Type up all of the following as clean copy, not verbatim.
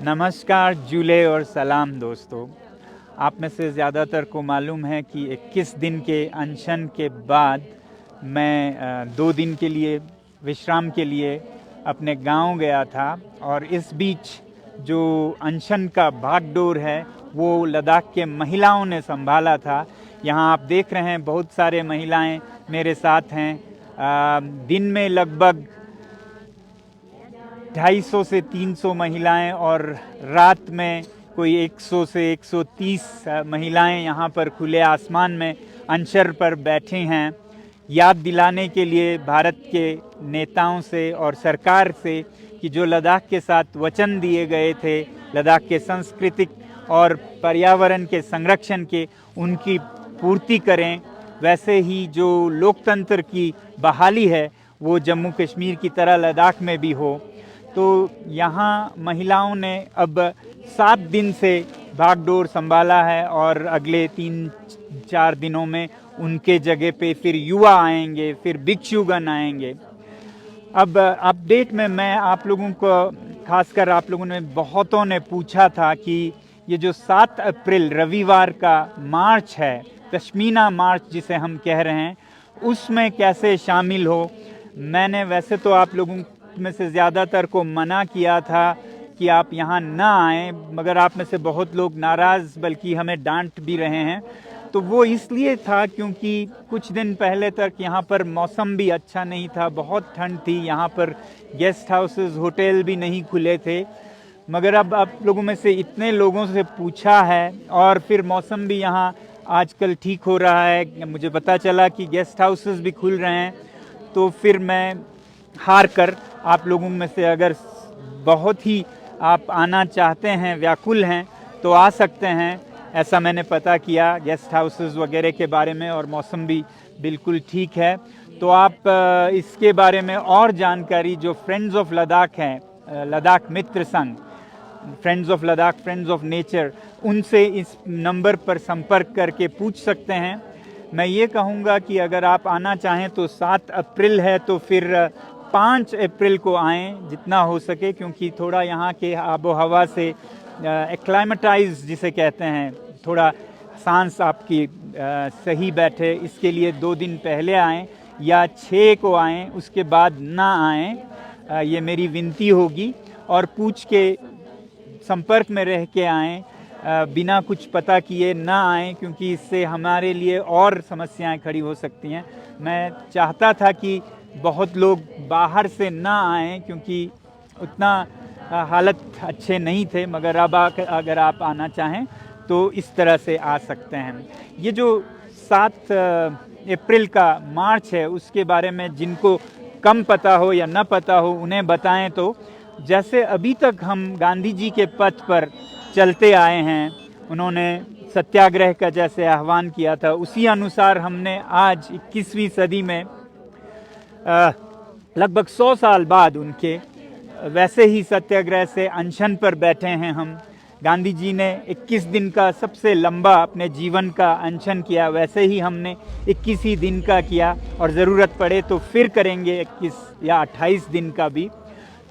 नमस्कार, जुले और सलाम दोस्तों। आप में से ज़्यादातर को मालूम है कि 21 दिन के अनशन के बाद मैं 2 दिन के लिए विश्राम के लिए अपने गांव गया था और इस बीच जो अनशन का भागदौड़ है वो लद्दाख के महिलाओं ने संभाला था। यहाँ आप देख रहे हैं बहुत सारे महिलाएं मेरे साथ हैं। दिन में लगभग 250 से 300 महिलाएं और रात में कोई 100 से 130 महिलाएं यहाँ पर खुले आसमान में अनशन पर बैठी हैं, याद दिलाने के लिए भारत के नेताओं से और सरकार से कि जो लद्दाख के साथ वचन दिए गए थे लद्दाख के सांस्कृतिक और पर्यावरण के संरक्षण के, उनकी पूर्ति करें। वैसे ही जो लोकतंत्र की बहाली है वो जम्मू कश्मीर की तरह लद्दाख में भी हो। तो यहाँ महिलाओं ने अब 7 दिन से भागदौड़ संभाला है और अगले 3-4 दिनों में उनके जगह पे फिर युवा आएंगे, फिर भिक्षुगण आएंगे। अब अपडेट में मैं आप लोगों को, खासकर आप लोगों ने बहुतों ने पूछा था कि ये जो 7 अप्रैल रविवार का मार्च है, पश्मीना मार्च जिसे हम कह रहे हैं, उसमें कैसे शामिल हो। मैंने वैसे तो आप लोगों में से ज़्यादातर को मना किया था कि आप यहाँ ना आएँ, मगर आप में से बहुत लोग नाराज़ बल्कि हमें डांट भी रहे हैं। तो वो इसलिए था क्योंकि कुछ दिन पहले तक यहाँ पर मौसम भी अच्छा नहीं था, बहुत ठंड थी, यहाँ पर गेस्ट हाउसेस होटल भी नहीं खुले थे। मगर अब आप लोगों में से इतने लोगों से पूछा है और फिर मौसम भी यहाँ आजकल ठीक हो रहा है, मुझे पता चला कि गेस्ट हाउसेस भी खुल रहे हैं। तो फिर मैं हार कर आप लोगों में से अगर बहुत ही आप आना चाहते हैं, व्याकुल हैं, तो आ सकते हैं। ऐसा मैंने पता किया गेस्ट हाउसेस वगैरह के बारे में और मौसम भी बिल्कुल ठीक है। तो आप इसके बारे में और जानकारी जो फ्रेंड्स ऑफ लद्दाख हैं, लद्दाख मित्र संघ, friends of Ladakh, friends of nature, उनसे इस नंबर पर संपर्क करके पूछ सकते हैं। मैं ये कहूँगा कि अगर आप आना चाहें तो 7 अप्रैल है तो फिर 5 अप्रैल को आएँ जितना हो सके, क्योंकि थोड़ा यहाँ के आबो हवा से एक्लाइमेटाइज जिसे कहते हैं, थोड़ा सांस आपकी सही बैठे, इसके लिए 2 दिन पहले आएँ या 6 को आएँ, उसके बाद ना आएँ, ये मेरी विनती होगी। और पूछ के संपर्क में रह के आएँ, बिना कुछ पता किए ना आएँ, क्योंकि इससे हमारे लिए और समस्याएं खड़ी हो सकती हैं। मैं चाहता था कि बहुत लोग बाहर से ना आएँ क्योंकि उतना हालत अच्छे नहीं थे, मगर अब अगर आप आना चाहें तो इस तरह से आ सकते हैं। ये जो 7 अप्रैल का मार्च है उसके बारे में जिनको कम पता हो या न पता हो उन्हें बताएं तो जैसे अभी तक हम गांधी जी के पथ पर चलते आए हैं, उन्होंने सत्याग्रह का जैसे आह्वान किया था, उसी अनुसार हमने आज 21वीं सदी में लगभग 100 साल बाद उनके वैसे ही सत्याग्रह से अनशन पर बैठे हैं हम। गांधी जी ने 21 दिन का सबसे लंबा अपने जीवन का अनशन किया, वैसे ही हमने 21 ही दिन का किया और ज़रूरत पड़े तो फिर करेंगे 21 या 28 दिन का भी।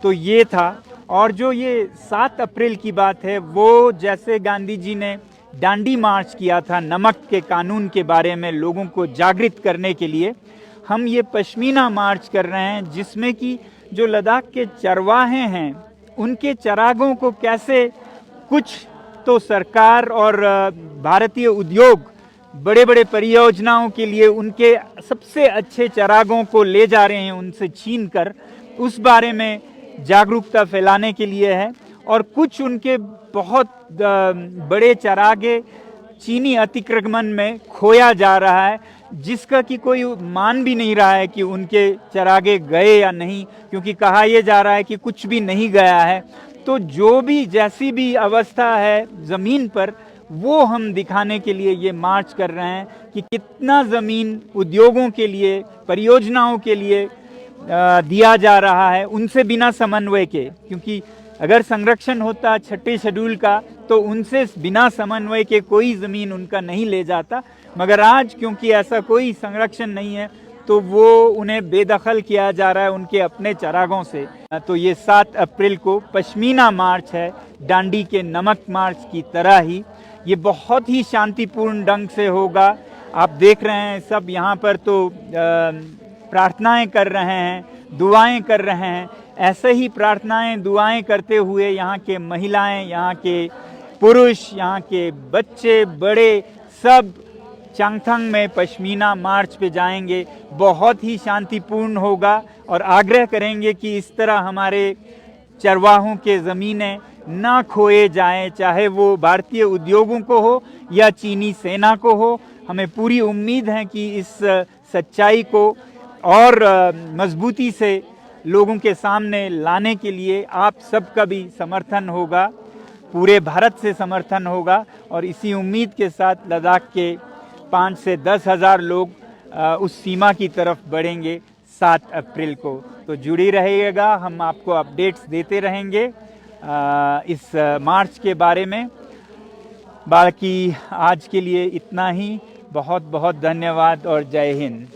तो ये था। और जो ये 7 अप्रैल की बात है, वो जैसे गांधी जी ने डांडी मार्च किया था नमक के कानून के बारे में लोगों को जागृत करने के लिए, हम ये पश्मीना मार्च कर रहे हैं जिसमें कि जो लद्दाख के चरवाहे हैं उनके चरागों को कैसे कुछ तो सरकार और भारतीय उद्योग बड़े बड़े परियोजनाओं के लिए उनके सबसे अच्छे चरागों को ले जा रहे हैं उनसे छीन कर, उस बारे में जागरूकता फैलाने के लिए है। और कुछ उनके बहुत बड़े चरागे चीनी अतिक्रमण में खोया जा रहा है, जिसका कि कोई मान भी नहीं रहा है कि उनके चरागे गए या नहीं, क्योंकि कहा यह जा रहा है कि कुछ भी नहीं गया है। तो जो भी जैसी भी अवस्था है ज़मीन पर, वो हम दिखाने के लिए ये मार्च कर रहे हैं कि कितना ज़मीन उद्योगों के लिए, परियोजनाओं के लिए दिया जा रहा है उनसे बिना समन्वय के। क्योंकि अगर संरक्षण होता 6ठे शेड्यूल का तो उनसे बिना समन्वय के कोई ज़मीन उनका नहीं ले जाता, मगर आज क्योंकि ऐसा कोई संरक्षण नहीं है तो वो उन्हें बेदखल किया जा रहा है उनके अपने चरागों से। तो ये 7 अप्रैल को पश्मीना मार्च है, डांडी के नमक मार्च की तरह ही। ये बहुत ही शांतिपूर्ण ढंग से होगा। आप देख रहे हैं सब यहाँ पर तो प्रार्थनाएं कर रहे हैं, दुआएं कर रहे हैं। ऐसे ही प्रार्थनाएं दुआएं करते हुए यहाँ के महिलाएं, यहाँ के पुरुष, यहाँ के बच्चे बड़े सब चांगथंग में पश्मीना मार्च पे जाएंगे। बहुत ही शांतिपूर्ण होगा और आग्रह करेंगे कि इस तरह हमारे चरवाहों के ज़मीनें ना खोए जाएं, चाहे वो भारतीय उद्योगों को हो या चीनी सेना को हो। हमें पूरी उम्मीद है कि इस सच्चाई को और मजबूती से लोगों के सामने लाने के लिए आप सबका भी समर्थन होगा, पूरे भारत से समर्थन होगा। और इसी उम्मीद के साथ लद्दाख के 5 से 10 हज़ार लोग उस सीमा की तरफ बढ़ेंगे 7 अप्रैल को। तो जुड़ी रहिएगा, हम आपको अपडेट्स देते रहेंगे इस मार्च के बारे में। बाकी आज के लिए इतना ही। बहुत बहुत धन्यवाद और जय हिंद।